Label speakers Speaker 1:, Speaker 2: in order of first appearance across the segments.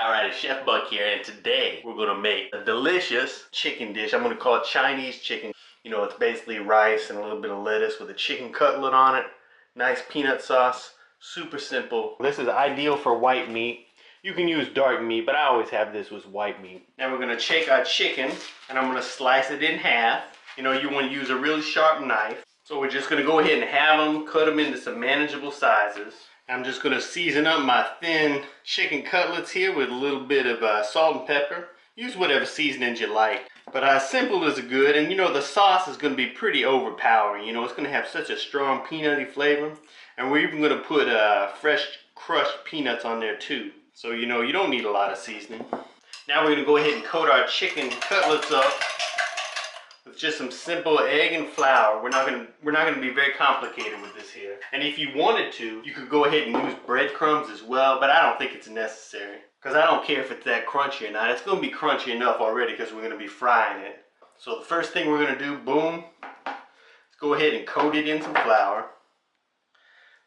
Speaker 1: Alright, it's Chef Buck here, and today we're gonna make a delicious chicken dish. I'm gonna call it Chinese chicken. You know, it's basically rice and a little bit of lettuce with a chicken cutlet on it. Nice peanut sauce, super simple. This is ideal for white meat. You can use dark meat, but I always have this with white meat. Now we're gonna take our chicken, and I'm gonna slice it in half. You know, you wanna use a really sharp knife. So we're just gonna go ahead and have them, cut them into some manageable sizes. I'm just gonna season up my thin chicken cutlets here with a little bit of salt and pepper. Use whatever seasonings you like. But simple is good, and you know the sauce is gonna be pretty overpowering. You know, it's gonna have such a strong peanutty flavor. And we're even gonna put fresh crushed peanuts on there too. So you know, you don't need a lot of seasoning. Now we're gonna go ahead and coat our chicken cutlets up with just some simple egg and flour. We're not gonna be very complicated with this here. And if you wanted to, you could go ahead and use breadcrumbs as well, but I don't think it's necessary. Because I don't care if it's that crunchy or not. It's gonna be crunchy enough already because we're gonna be frying it. So the first thing we're gonna do, boom, let's go ahead and coat it in some flour.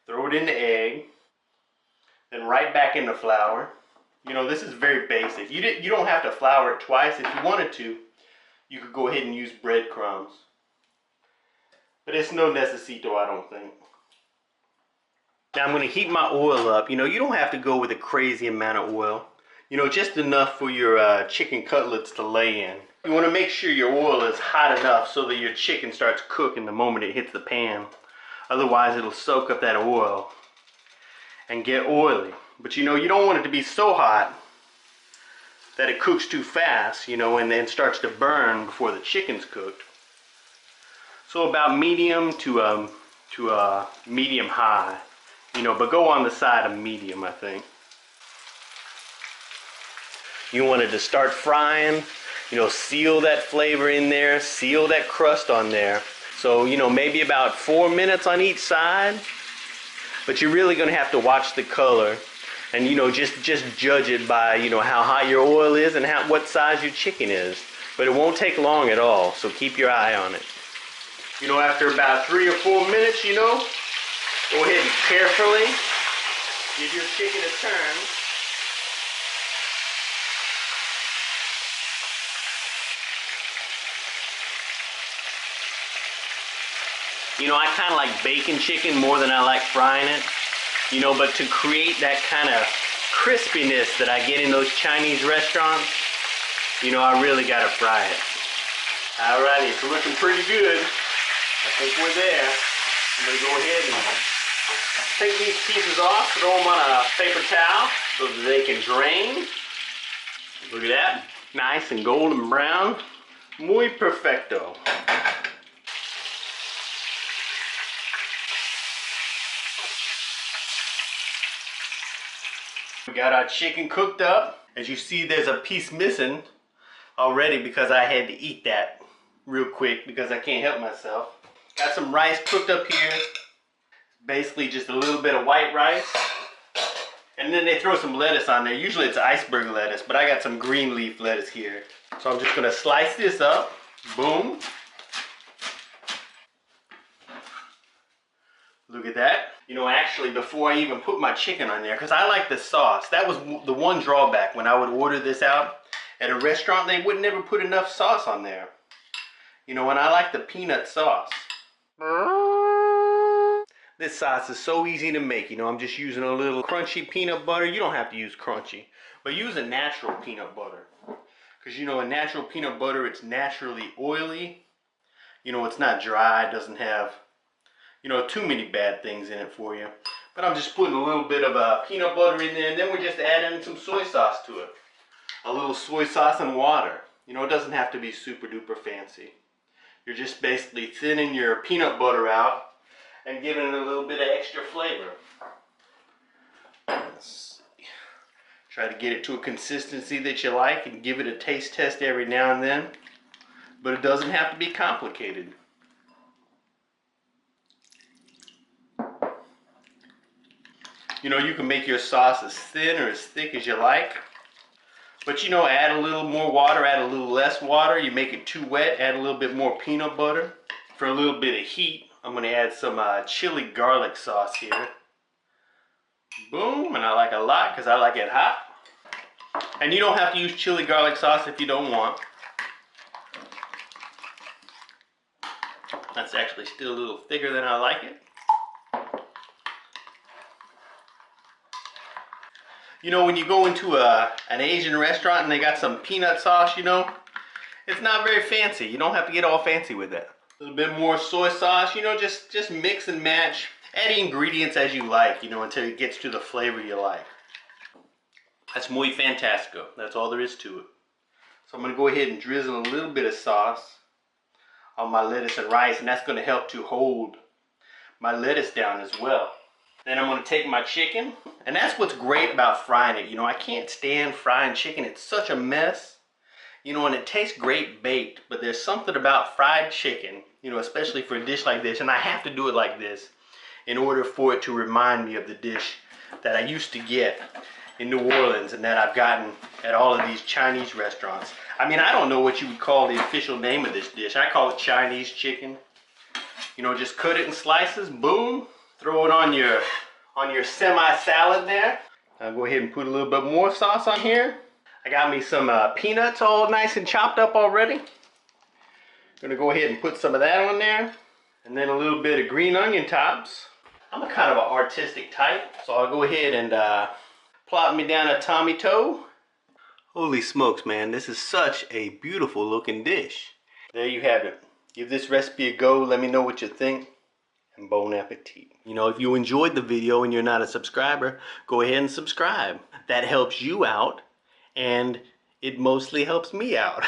Speaker 1: Throw it in the egg. Then right back in the flour. You know, this is very basic. You don't have to flour it twice. If you wanted to, you could go ahead and use breadcrumbs. But it's no necesito, I don't think. Now I'm going to heat my oil up. You know, you don't have to go with a crazy amount of oil. You know, just enough for your chicken cutlets to lay in. You want to make sure your oil is hot enough so that your chicken starts cooking the moment it hits the pan. Otherwise it'll soak up that oil and get oily. But you know, you don't want it to be so hot that it cooks too fast, you know, and then starts to burn before the chicken's cooked. So about medium to medium high, you know, but go on the side of medium, I think. You want it to start frying, you know, seal that flavor in there, seal that crust on there. So, you know, maybe about 4 minutes on each side, but you're really gonna have to watch the color. And you know, just judge it by, you know, how hot your oil is and what size your chicken is. But it won't take long at all, so keep your eye on it. You know, after about 3 or 4 minutes, you know, go ahead and carefully give your chicken a turn. You know, I kind of like baking chicken more than I like frying it. You know, but to create that kind of crispiness that I get in those Chinese restaurants, you know, I really gotta fry it. Alrighty, it's looking pretty good. I think we're there. I'm gonna go ahead and take these pieces off, throw them on a paper towel so that they can drain. Look at that, nice and golden brown. Muy perfecto. We got our chicken cooked up. As you see, there's a piece missing already because I had to eat that real quick because I can't help myself. Got some rice cooked up here. Basically just a little bit of white rice. And then they throw some lettuce on there. Usually it's iceberg lettuce, but I got some green leaf lettuce here. So I'm just gonna slice this up. Boom. Look at that. You know, actually, before I even put my chicken on there, because I like the sauce. That was the one drawback when I would order this out at a restaurant. They would never put enough sauce on there. You know, and I like the peanut sauce. This sauce is so easy to make. You know, I'm just using a little crunchy peanut butter. You don't have to use crunchy, but use a natural peanut butter. Because, you know, a natural peanut butter, it's naturally oily. You know, it's not dry. It doesn't have, you know, too many bad things in it for you. But I'm just putting a little bit of peanut butter in there, and then we're just adding some soy sauce to it. A little soy sauce and water. You know, it doesn't have to be super duper fancy. You're just basically thinning your peanut butter out and giving it a little bit of extra flavor. Let's see. Try to get it to a consistency that you like and give it a taste test every now and then. But it doesn't have to be complicated. You know, you can make your sauce as thin or as thick as you like. But you know, add a little more water, add a little less water. You make it too wet, add a little bit more peanut butter. For a little bit of heat, I'm going to add some chili garlic sauce here. Boom, and I like a lot because I like it hot. And you don't have to use chili garlic sauce if you don't want. That's actually still a little thicker than I like it. You know, when you go into an Asian restaurant and they got some peanut sauce, you know, it's not very fancy. You don't have to get all fancy with it. A little bit more soy sauce, you know, just mix and match. Add ingredients as you like, you know, until it gets to the flavor you like. That's muy fantastico. That's all there is to it. So I'm going to go ahead and drizzle a little bit of sauce on my lettuce and rice, and that's going to help to hold my lettuce down as well. Then I'm going to take my chicken, and that's what's great about frying it. You know, I can't stand frying chicken. It's such a mess. You know, and it tastes great baked, but there's something about fried chicken, you know, especially for a dish like this, and I have to do it like this in order for it to remind me of the dish that I used to get in New Orleans and that I've gotten at all of these Chinese restaurants. I mean, I don't know what you would call the official name of this dish. I call it Chinese chicken. You know, just cut it in slices, boom, throw it on your semi-salad there. I'll go ahead and put a little bit more sauce on here. I got me some peanuts all nice and chopped up already. Gonna go ahead and put some of that on there. And then a little bit of green onion tops. I'm a kind of an artistic type, so I'll go ahead and plop me down a Tommy toe. Holy smokes, man, this is such a beautiful looking dish. There you have it. Give this recipe a go, let me know what you think, and bon appetit. You know, if you enjoyed the video and you're not a subscriber, go ahead and subscribe. That helps you out, and it mostly helps me out.